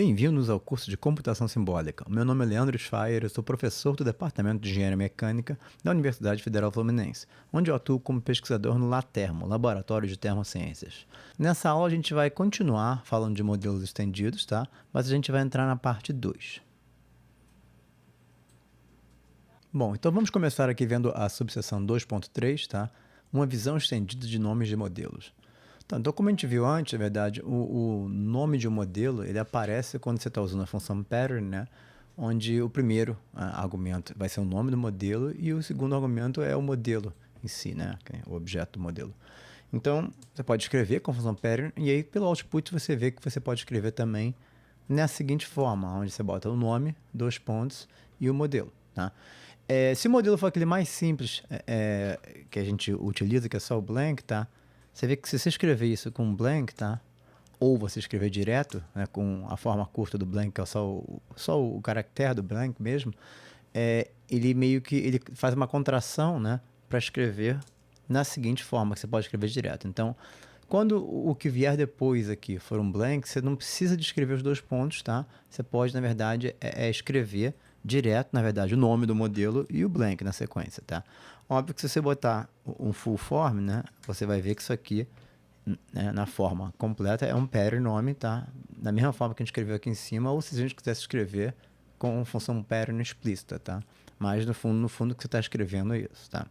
Bem-vindos ao curso de Computação Simbólica. O meu nome é Leandro Schfaier, eu sou professor do Departamento de Engenharia Mecânica da Universidade Federal Fluminense, onde eu atuo como pesquisador no LaTermo, Laboratório de Termociências. Nessa aula a gente vai continuar falando de modelos estendidos, tá? Mas a gente vai entrar na parte 2. Bom, então vamos começar aqui vendo a subseção 2.3, tá? Uma visão estendida de nomes de modelos. Então, como a gente viu antes, na verdade, o nome de um modelo ele aparece quando você está usando a função pattern, né? Onde o primeiro argumento vai ser o nome do modelo e o segundo argumento é o modelo em si, né? O objeto do modelo. Então, você pode escrever com a função pattern e aí pelo output você vê que você pode escrever também nessa seguinte forma, onde você bota o nome, 2 pontos e o modelo, tá? Se o modelo for aquele mais simples que a gente utiliza, que é só o blank, tá? Você vê que se você escrever isso com blank, tá? Ou você escrever direto, né, com a forma curta do blank, que é só o caractere do blank mesmo, ele meio que ele faz uma contração, né, para escrever na seguinte forma, que você pode escrever direto. Então, quando o que vier depois aqui for um blank, você não precisa de escrever os 2 pontos, tá? Você pode, na verdade, escrever direto, na verdade, o nome do modelo e o blank na sequência, tá? Óbvio que se você botar um full form, né, você vai ver que isso aqui, né, na forma completa, é um pattern nome, tá? Da mesma forma que a gente escreveu aqui em cima, ou se a gente quisesse escrever com função pattern explícita, tá? Mas no fundo que você está escrevendo é isso, tá?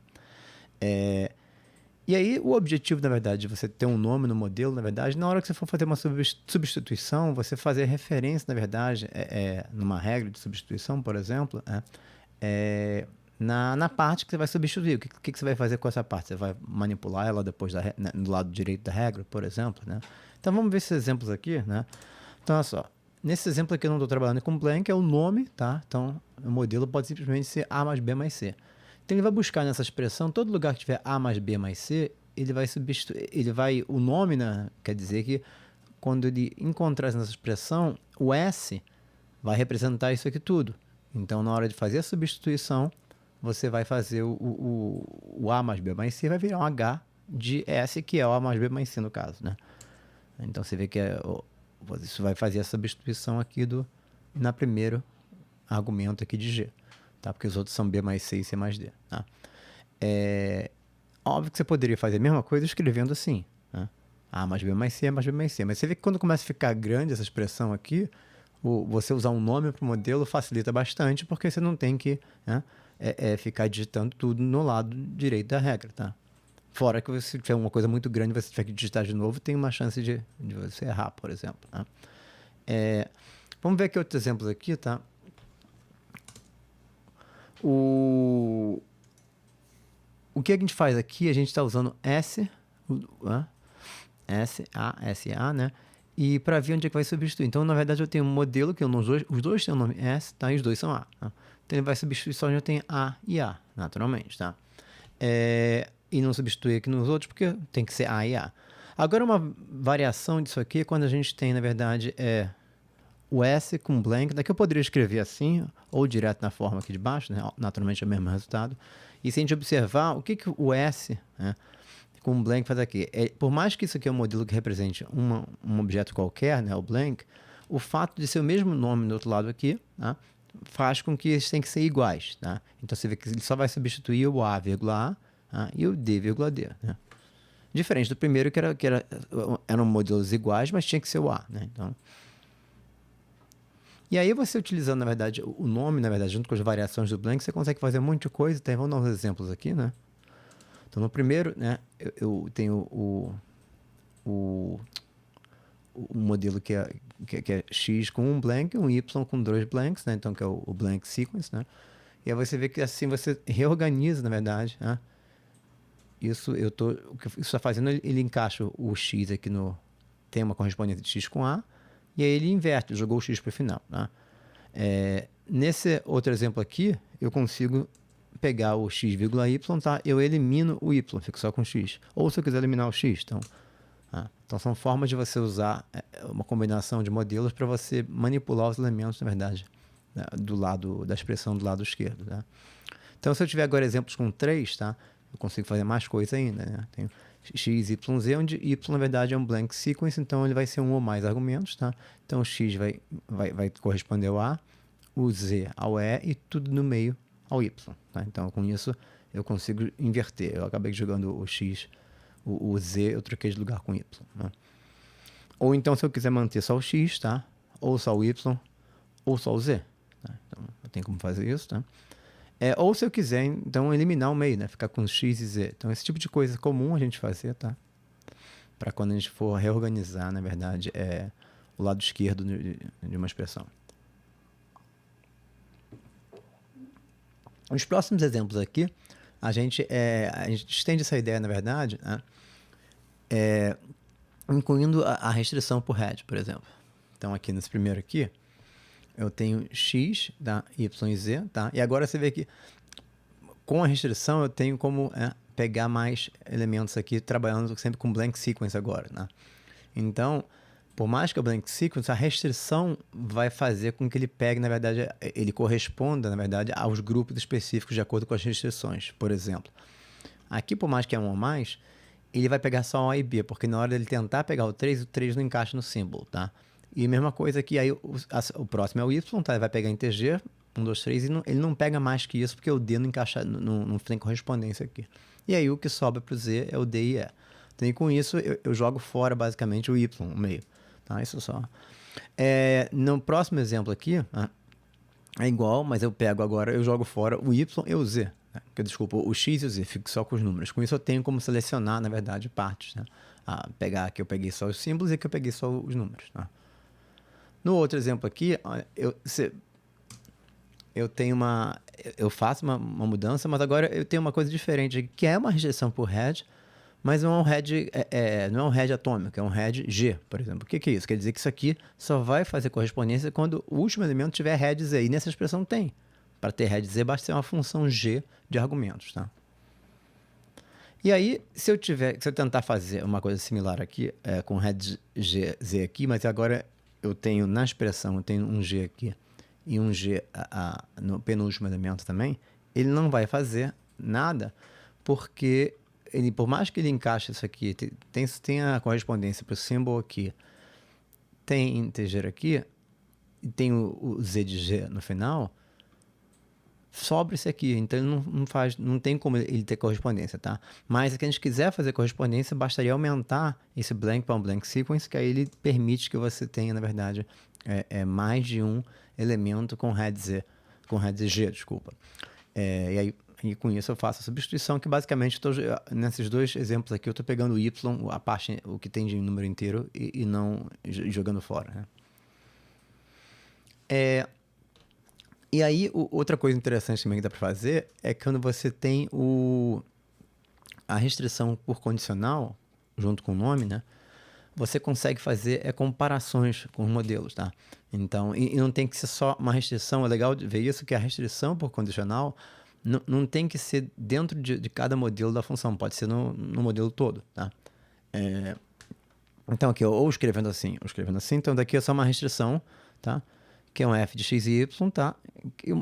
E aí, o objetivo, na verdade, de você ter um nome no modelo, na verdade, na hora que você for fazer uma substituição, você fazer referência, na verdade, numa regra de substituição, por exemplo, na parte que você vai substituir. O que você vai fazer com essa parte? Você vai manipular ela depois do lado direito da regra, por exemplo, né? Então, vamos ver esses exemplos aqui, né? Então, olha só. Nesse exemplo aqui, eu não estou trabalhando com blank, é o nome, tá? Então, o modelo pode simplesmente ser A mais B mais C. Então, ele vai buscar nessa expressão, todo lugar que tiver A mais B mais C, ele vai substituir, o nome, né, quer dizer que quando ele encontrar nessa expressão, o S vai representar isso aqui tudo. Então, na hora de fazer a substituição, você vai fazer o A mais B mais C, vai virar um H de S, que é o A mais B mais C no caso, né? Então, você vê que isso vai fazer a substituição aqui na primeiro argumento aqui de G. Tá? Porque os outros são B mais C e C mais D. Tá? Óbvio que você poderia fazer a mesma coisa escrevendo assim, né? A mais B mais C, A mais B mais C. Mas você vê que quando começa a ficar grande essa expressão aqui, você usar um nome para o modelo facilita bastante, porque você não tem que, né, ficar digitando tudo no lado direito da regra. Tá? Fora que se tiver uma coisa muito grande, você tiver que digitar de novo, tem uma chance de você errar, por exemplo. Tá? Vamos ver aqui outros exemplos aqui, tá? O que a gente faz aqui, a gente está usando SA, né? E para ver onde é que vai substituir. Então, na verdade, eu tenho um modelo que os dois têm o nome S, tá? E os dois são A. Tá? Então, ele vai substituir só onde eu tenho A e A, naturalmente, tá? E não substituir aqui nos outros, porque tem que ser A e A. Agora, uma variação disso aqui é quando a gente tem, na verdade, o S com blank, daqui eu poderia escrever assim, ou direto na forma aqui de baixo, né? Naturalmente é o mesmo resultado. E se a gente observar, o que o S, né, com blank faz aqui? Por mais que isso aqui é um modelo que represente um objeto qualquer, né, o blank, o fato de ser o mesmo nome do outro lado aqui, tá, faz com que eles tenham que ser iguais. Tá? Então você vê que ele só vai substituir o A, tá, e o D, D. Né? Diferente do primeiro, que eram modelos iguais, mas tinha que ser o A. Né? Então, e aí você utilizando, na verdade, o nome, na verdade, junto com as variações do blank, você consegue fazer um monte de coisa. Então, vamos dar uns exemplos aqui, né? Então, no primeiro, né, eu tenho o modelo que é X com um blank, um Y com 2 blanks, né? Então, que é o blank sequence, né? E aí você vê que assim você reorganiza, na verdade, né? O que isso está fazendo, ele encaixa o X aqui tem uma correspondência de X com A, e aí ele inverte, jogou o X para o final. Tá? Nesse outro exemplo aqui, eu consigo pegar o X, Y, tá? Eu elimino o Y, fico só com X. Ou se eu quiser eliminar o X. Então são formas de você usar uma combinação de modelos para você manipular os elementos, na verdade, né, da expressão do lado esquerdo. Tá? Então, se eu tiver agora exemplos com 3, tá? Eu consigo fazer mais coisa ainda. Né? x, y, z, onde y, na verdade, é um blank sequence, então ele vai ser um ou mais argumentos, tá? Então, o x vai corresponder ao A, o z ao E e tudo no meio ao y, tá? Então, com isso, eu consigo inverter. Eu acabei jogando o x, o z, eu troquei de lugar com y, né? Ou então, se eu quiser manter só o x, tá? Ou só o y, ou só o z. Tá? Então, eu tenho como fazer isso, tá? Ou se eu quiser, então, eliminar o meio, né? Ficar com x e z. Então, esse tipo de coisa é comum a gente fazer, tá? Para quando a gente for reorganizar, na verdade, o lado esquerdo de uma expressão. Os próximos exemplos aqui, a gente estende essa ideia, na verdade, né? Incluindo a restrição por head, por exemplo. Então, aqui nesse primeiro aqui, eu tenho x, tá? Y e z, tá? E agora você vê que com a restrição eu tenho como pegar mais elementos aqui, trabalhando sempre com blank sequence agora, né? Então, por mais que o blank sequence, a restrição vai fazer com que ele pegue, na verdade, ele corresponda, na verdade, aos grupos específicos de acordo com as restrições. Por exemplo, aqui, por mais que é um ou mais, ele vai pegar só A e B, porque na hora dele tentar pegar o 3 não encaixa no símbolo, tá? E a mesma coisa aqui, aí o próximo é o Y, tá? Ele vai pegar integer, 1, 2, 3, e ele não pega mais que isso, porque o D não encaixa, não tem correspondência aqui. E aí o que sobra para o Z é o D e E. Então, e com isso, eu jogo fora, basicamente, o Y, o meio. Tá? Isso só. No próximo exemplo aqui, é igual, mas eu pego agora, eu jogo fora o Y e o Z. Né? Desculpa, o X e o Z, fico só com os números. Com isso eu tenho como selecionar, na verdade, partes. Né? Pegar aqui eu peguei só os símbolos e aqui eu peguei só os números. Tá? No outro exemplo aqui, eu faço uma mudança, mas agora eu tenho uma coisa diferente aqui, que é uma rejeição por head, mas não é um head, não é um head atômico, é um head G, por exemplo. O que é isso? Quer dizer que isso aqui só vai fazer correspondência quando o último elemento tiver head Z, e nessa expressão tem. Para ter head Z, basta ser uma função G de argumentos, tá? E aí, se eu tentar fazer uma coisa similar aqui, com head Z aqui, mas agora eu tenho na expressão, eu tenho um G aqui e um G no penúltimo elemento também, ele não vai fazer nada, porque por mais que ele encaixe isso aqui, tem a correspondência para o símbolo aqui, tem integer aqui, e tem o Z de G no final, sobra esse aqui, então ele não tem como ele ter correspondência, tá? Mas se a gente quiser fazer correspondência, bastaria aumentar esse blank para um blank sequence, que aí ele permite que você tenha, na verdade, mais de um elemento com head G, desculpa. E com isso eu faço a substituição, que basicamente, nesses dois exemplos aqui, eu estou pegando o Y, a parte, o que tem de número inteiro, e não jogando fora, né? E aí, outra coisa interessante também que dá para fazer é quando você tem a restrição por condicional, junto com o nome, né? Você consegue fazer comparações com os modelos, tá? Então, e não tem que ser só uma restrição, é legal ver isso, que a restrição por condicional não tem que ser dentro de cada modelo da função, pode ser no modelo todo, tá? Então, aqui, ou escrevendo assim, então daqui é só uma restrição, tá? Que é um f de x e y, tá?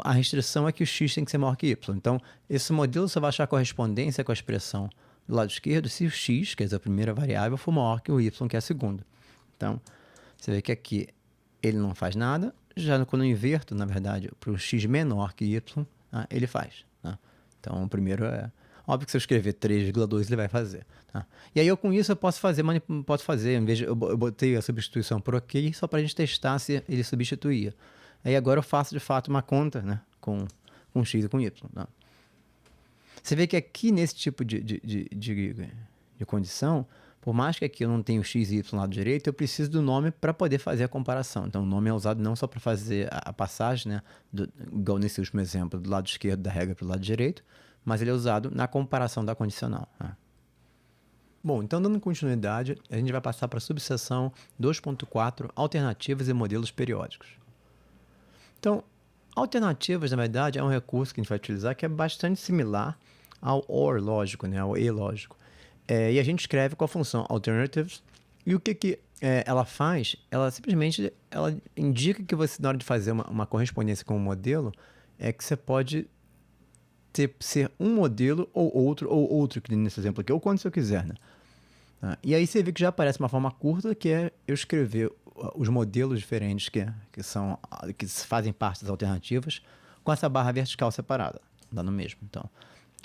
A restrição é que o x tem que ser maior que y. Então, esse modelo só vai achar correspondência com a expressão do lado esquerdo se o x, que é a primeira variável, for maior que o y, que é a segunda. Então, você vê que aqui ele não faz nada. Já quando eu inverto, na verdade, para o x menor que y, ele faz. Tá? Então, o primeiro é... Óbvio que se eu escrever 3,2, ele vai fazer. Tá? E aí, com isso, eu posso fazer, em vez de, eu botei a substituição por OK, só para a gente testar se ele substituía. Aí agora eu faço, de fato, uma conta, né, com X e com Y. Tá? Você vê que aqui, nesse tipo de condição, por mais que aqui eu não tenha o X e Y do lado direito, eu preciso do nome para poder fazer a comparação. Então, o nome é usado não só para fazer a passagem, né, igual nesse último exemplo, do lado esquerdo da regra para o lado direito, mas ele é usado na comparação da condicional. Né? Bom, então dando continuidade, a gente vai passar para a subseção 2.4, alternativas e modelos periódicos. Então, alternativas, na verdade, é um recurso que a gente vai utilizar que é bastante similar ao OR lógico, né, ao E lógico. E a gente escreve com a função alternatives, e o que ela faz? Ela simplesmente indica que você, na hora de fazer uma correspondência com um modelo, que você pode ser um modelo ou outro, que nesse exemplo aqui, ou quando você quiser, né? Tá? E aí você vê que já aparece uma forma curta, que é eu escrever os modelos diferentes que fazem parte das alternativas com essa barra vertical separada, dá no mesmo. Então,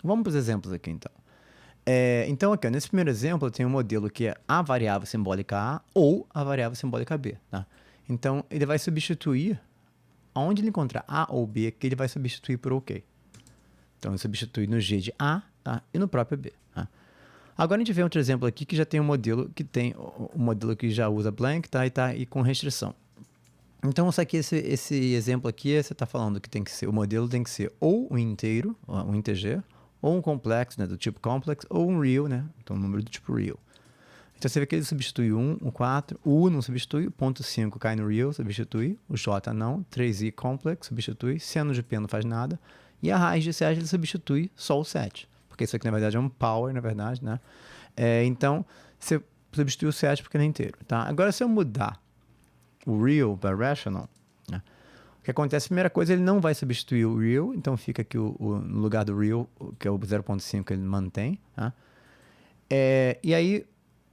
vamos para os exemplos aqui, então. Então, aqui, ó, nesse primeiro exemplo, eu tenho um modelo que é a variável simbólica A ou a variável simbólica B. Tá? Então, ele vai substituir, onde ele encontrar A ou B, que ele vai substituir por OK. Então, ele substitui no G de A, tá? E no próprio B. Tá? Agora, a gente vê outro exemplo aqui que já tem um modelo que já usa blank, tá? E tá aí com restrição. Então, esse exemplo aqui, você está falando que o modelo tem que ser ou um inteiro, um integer, ou um complexo, né, do tipo complex, ou um real, né, então um número do tipo real. Então você vê que ele substitui o 1, o 4, o U não substitui, o ponto 5 cai no real, substitui, o J não, 3i complex substitui, seno de P não faz nada, e a raiz de 7 ele substitui só o 7, porque isso aqui na verdade é um power, na verdade, né? Então você substitui o 7 porque ele é inteiro, tá? Agora se eu mudar o real para rational, né? O que acontece, a primeira coisa, ele não vai substituir o real, então fica aqui no lugar do real, que é o 0.5, ele mantém. Tá? E aí,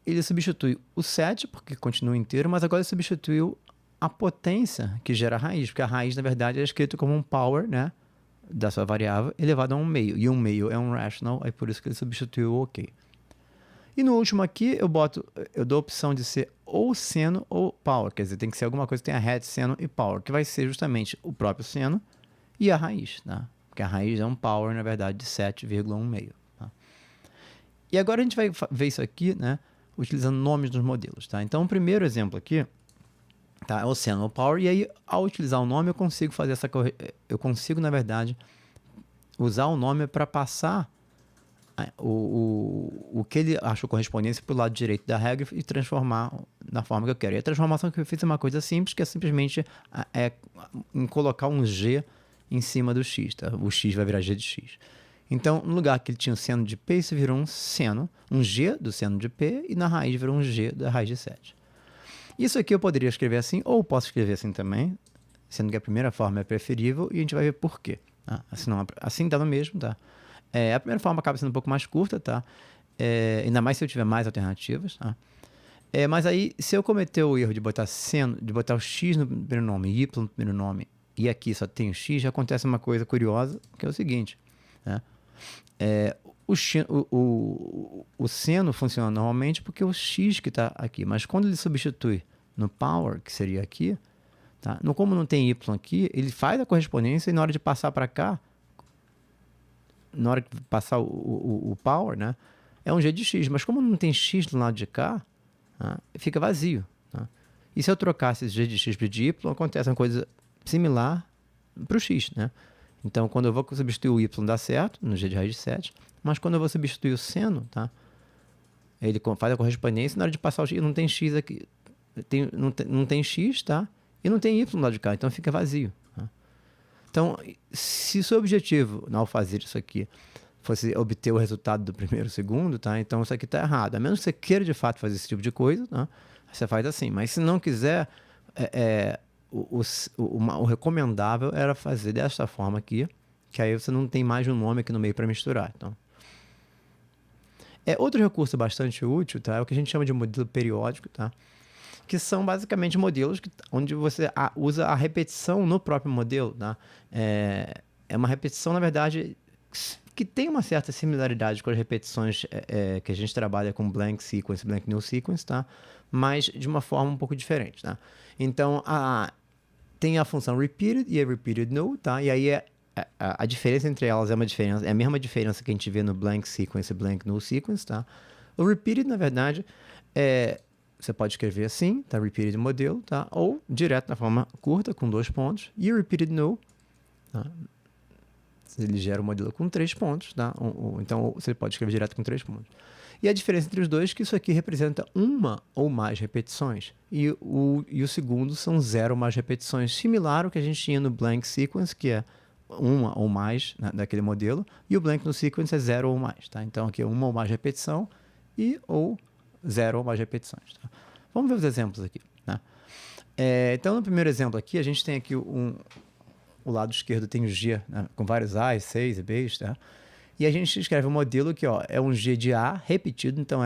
ele substitui o 7, porque continua inteiro, mas agora ele substituiu a potência que gera a raiz, porque a raiz, na verdade, é escrito como um power, né, da sua variável, elevado a um meio, e um meio é um rational, aí por isso que ele substituiu o OK. E no último aqui, eu dou a opção de ser ou seno ou power, quer dizer, tem que ser alguma coisa que tenha head, seno e power, que vai ser justamente o próprio seno e a raiz, tá? Porque a raiz é um power, na verdade, de 7,1. Tá? E agora a gente vai ver isso aqui, né, utilizando nomes dos modelos, tá? Então, o primeiro exemplo aqui, tá, é o seno ou power, e aí, ao utilizar o nome, eu consigo, na verdade, usar o nome para passar o que ele achou correspondência para o lado direito da regra e transformar na forma que eu quero. E a transformação que eu fiz é uma coisa simples, que é simplesmente em colocar um G em cima do X. Tá? O X vai virar G de X. Então, no lugar que ele tinha um seno de P, isso virou um seno, um G do seno de P, e na raiz virou um G da raiz de 7. Isso aqui eu poderia escrever assim, ou posso escrever assim também, sendo que a primeira forma é preferível, e a gente vai ver por quê. Tá? Assim dá no mesmo, tá? A primeira forma acaba sendo um pouco mais curta, tá? Ainda mais se eu tiver mais alternativas, tá? Mas aí, se eu cometer o erro de botar o X no primeiro nome e Y no primeiro nome, e aqui só tem o X, já acontece uma coisa curiosa, que é o seguinte, né? O seno funciona normalmente porque é o X que está aqui, mas quando ele substitui no power, que seria aqui, tá? Como não tem Y aqui, ele faz a correspondência e na hora de passar para cá, na hora de passar o power, né, é um G de X, mas como não tem X do lado de cá, tá, fica vazio. Tá? E se eu trocasse esse G de X para de Y, acontece uma coisa similar para o X. Né? Então, quando eu vou substituir o Y, dá certo, no G de raiz de 7, mas quando eu vou substituir o seno, tá, ele faz a correspondência, na hora de passar o X, não tem X aqui, não tem X, tá? E não tem Y do lado de cá, então fica vazio. Então, se o seu objetivo, ao fazer isso aqui, fosse obter o resultado do primeiro e segundo, tá? Então isso aqui está errado. A menos que você queira de fato fazer esse tipo de coisa, tá? Você faz assim. Mas se não quiser, o recomendável era fazer dessa forma aqui, que aí você não tem mais um nome aqui no meio para misturar. Então, outro recurso bastante útil, tá? É o que a gente chama de modelo periódico, tá? Que são basicamente modelos onde você usa a repetição no próprio modelo. Tá? É uma repetição, na verdade, que tem uma certa similaridade com as repetições que a gente trabalha com blank sequence, blank new sequence, tá? Mas de uma forma um pouco diferente. Tá? Então, tem a função repeated e a repeated new, tá? E aí a diferença entre elas é a mesma diferença que a gente vê no blank sequence e blank new sequence. Tá? O repeated, na verdade, você pode escrever assim, tá? Repeated modelo, tá? Ou direto na forma curta, com 2 pontos. E o repeated null, tá? Ele gera o modelo com 3 pontos, tá? Então, você pode escrever direto com 3 pontos. E a diferença entre os dois é que isso aqui representa uma ou mais repetições. E o segundo são 0 ou mais repetições, similar ao que a gente tinha no blank sequence, que é uma ou mais, né, daquele modelo. E o blank no sequence é 0 ou mais, tá? Então, aqui é uma ou mais repetição ou 0 ou mais repetições. Tá? Vamos ver os exemplos aqui. Né? Então, no primeiro exemplo aqui, a gente tem aqui o lado esquerdo tem o G, né, com vários A's, C's e B's. Tá? E a gente escreve um modelo que é um G de A repetido, então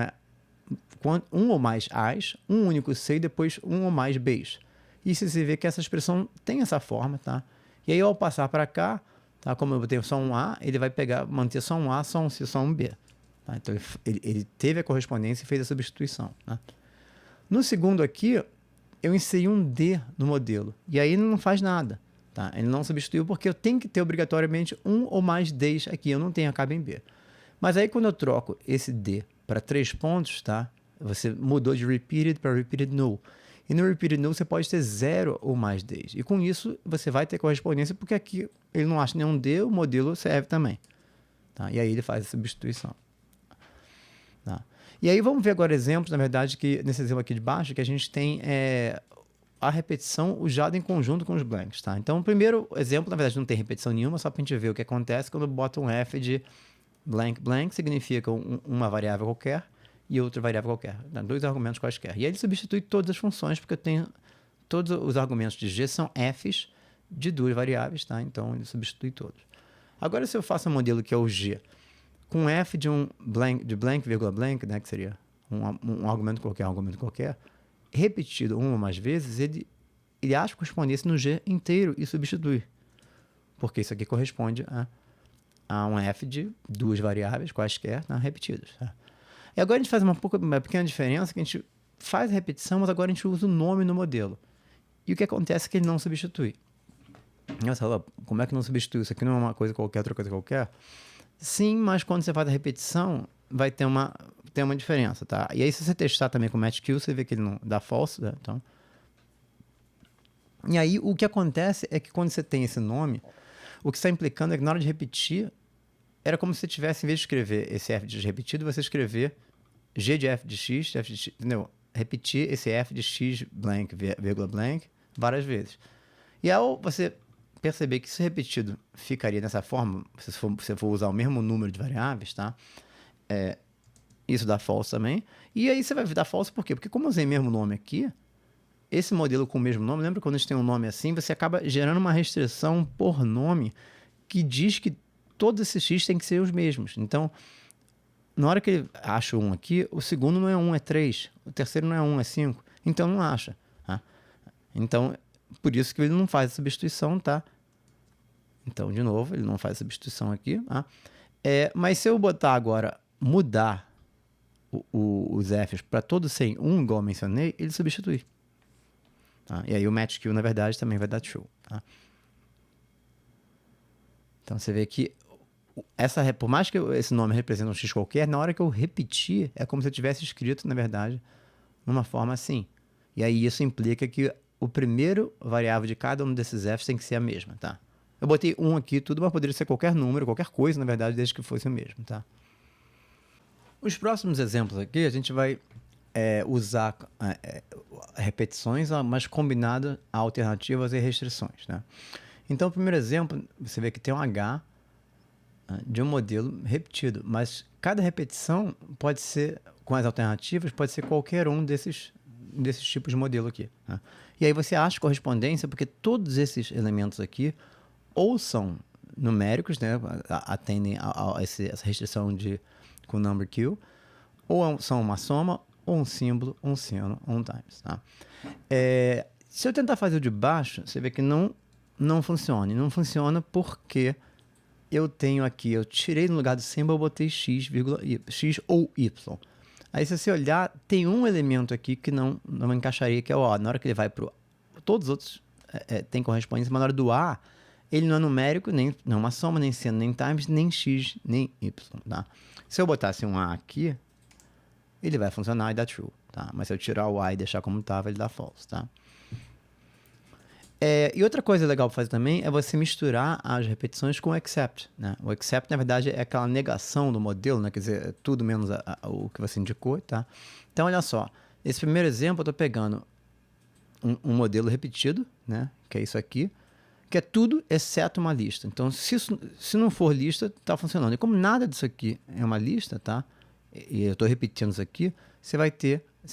um ou mais A's, um único C e depois um ou mais B's. E você vê que essa expressão tem essa forma, tá? E aí, ao passar para cá, tá? Como eu tenho só um A, ele vai manter só um A, só um C, só um B. Tá? Então, ele teve a correspondência e fez a substituição. Tá? No segundo aqui, eu inseri um D no modelo. E aí ele não faz nada. Tá? Ele não substituiu porque eu tenho que ter obrigatoriamente um ou mais Ds aqui. Eu não tenho acaba em B. Mas aí, quando eu troco esse D para 3 pontos, tá? Você mudou de repeated para repeated null. E no repeated null você pode ter 0 ou mais Ds. E com isso você vai ter correspondência porque aqui ele não acha nenhum D, o modelo serve também. Tá? E aí ele faz a substituição. Tá? E aí vamos ver agora exemplos, na verdade, que nesse exemplo aqui de baixo, que a gente tem a repetição usada em conjunto com os blanks. Tá? Então o primeiro exemplo, na verdade, não tem repetição nenhuma, só para a gente ver o que acontece quando eu boto um f de blank blank, significa uma variável qualquer, e outra variável qualquer, né? 2 argumentos quaisquer. E aí ele substitui todas as funções, porque eu tenho todos os argumentos de G são f's de 2 variáveis, tá? Então ele substitui todos. Agora, se eu faço um modelo que é o G, com f de blank, vírgula blank, né, que seria um argumento qualquer, repetido uma ou mais vezes, ele acha correspondência no G inteiro e substitui. Porque isso aqui corresponde a um f de 2 variáveis quaisquer, tá? Repetidas. Tá? E agora a gente faz uma pequena diferença, que a gente faz a repetição, mas agora a gente usa o nome no modelo. E o que acontece é que ele não substitui. Nossa, como é que não substitui? Isso aqui não é uma coisa qualquer, outra coisa qualquer? Sim, mas quando você faz a repetição, vai ter uma diferença, tá? E aí, se você testar também com o match kill, você vê que ele não dá false, né? Então... E aí, o que acontece é que quando você tem esse nome, o que está implicando é que na hora de repetir, era como se você tivesse, em vez de escrever esse f de x repetido, você escrever g de f de x, entendeu? Repetir esse f de x blank, vírgula blank, várias vezes. E ao você perceber que isso repetido ficaria dessa forma, se você for usar o mesmo número de variáveis, tá? Isso dá false também. E aí você vai dar false por quê? Porque como eu usei o mesmo nome aqui, esse modelo com o mesmo nome, lembra quando a gente tem um nome assim, você acaba gerando uma restrição por nome que diz que todos esses x têm que ser os mesmos. Então, na hora que ele acha um aqui, o segundo não é 1, é 3. O terceiro não é 1, é 5. Então, não acha. Tá? Então, por isso que ele não faz a substituição, tá? Então, de novo, ele não faz a substituição aqui. Tá? Mas se eu botar agora, mudar os f's para todos sem 1, igual eu mencionei, ele substitui. Tá? E aí o match kill, na verdade, também vai dar true. Tá? Então, você vê que por mais que esse nome represente um x qualquer, na hora que eu repetir, é como se eu tivesse escrito, na verdade, numa forma assim. E aí isso implica que o primeiro variável de cada um desses f's tem que ser a mesma, tá? Eu botei 1 aqui, tudo, mas poderia ser qualquer número, qualquer coisa, na verdade, desde que fosse o mesmo, tá? Os próximos exemplos aqui, a gente vai usar repetições, mas combinado a alternativas e restrições, né? Então, o primeiro exemplo, você vê que tem um H de um modelo repetido, mas cada repetição pode ser, com as alternativas, pode ser qualquer um desses tipos de modelo aqui. Né? E aí você acha correspondência porque todos esses elementos aqui ou são numéricos, né, atendem a essa restrição com number kill, ou são uma soma, ou um símbolo, um seno, ou um times. Tá? Se eu tentar fazer o de baixo, você vê que não funciona. E não funciona porque eu tenho aqui, eu tirei no lugar do símbolo, eu botei x ou y. Aí, se você olhar, tem um elemento aqui que não encaixaria, que é o A. Na hora que ele vai para todos os outros tem correspondência, mas na hora do A, ele não é numérico, nem não é uma soma, nem seno, nem times, nem x, nem y. Tá? Se eu botasse um A aqui, ele vai funcionar e dá true. Tá? Mas se eu tirar o A e deixar como estava, ele dá false. Tá? E outra coisa legal para fazer também é você misturar as repetições com o except. Né? O except, na verdade, é aquela negação do modelo, né? Quer dizer, é tudo menos o que você indicou. Tá? Então, olha só. Esse primeiro exemplo, eu estou pegando um modelo repetido, né? Que é isso aqui, que é tudo exceto uma lista. Então, se não for lista, está funcionando. E como nada disso aqui é uma lista, tá? E eu estou repetindo isso aqui, você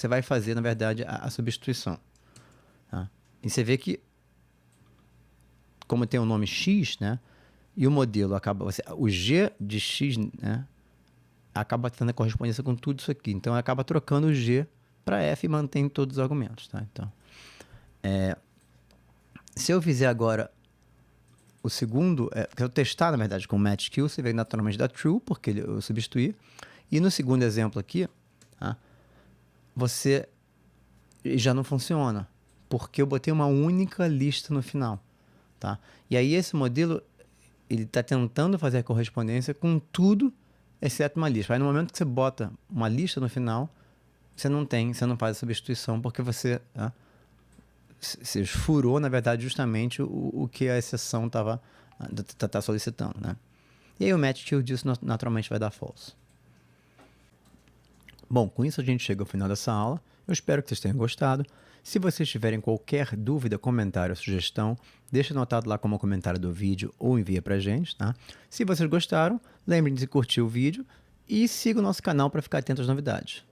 vai fazer, na verdade, a substituição. Tá? E você vê que como tem o nome x, né? E o modelo acaba... o g de x, né? acaba tendo a correspondência com tudo isso aqui. Então, acaba trocando o G para F e mantém todos os argumentos. Tá? Então, se eu fizer agora o segundo, que eu testar, na verdade, com o match kill, você vai naturalmente dar true, porque eu substituí. E no segundo exemplo aqui, tá? Você já não funciona, porque eu botei uma única lista no final. Tá? E aí esse modelo, ele está tentando fazer a correspondência com tudo, exceto uma lista. Aí no momento que você bota uma lista no final, você não faz a substituição, porque você furou, na verdade, justamente o que a exceção estava solicitando. Né? E aí o match kill disso naturalmente vai dar false. Bom, com isso a gente chega ao final dessa aula. Eu espero que vocês tenham gostado. Se vocês tiverem qualquer dúvida, comentário ou sugestão, deixa anotado lá como comentário do vídeo ou envia pra gente, tá? Se vocês gostaram, lembrem de curtir o vídeo e siga o nosso canal para ficar atento às novidades.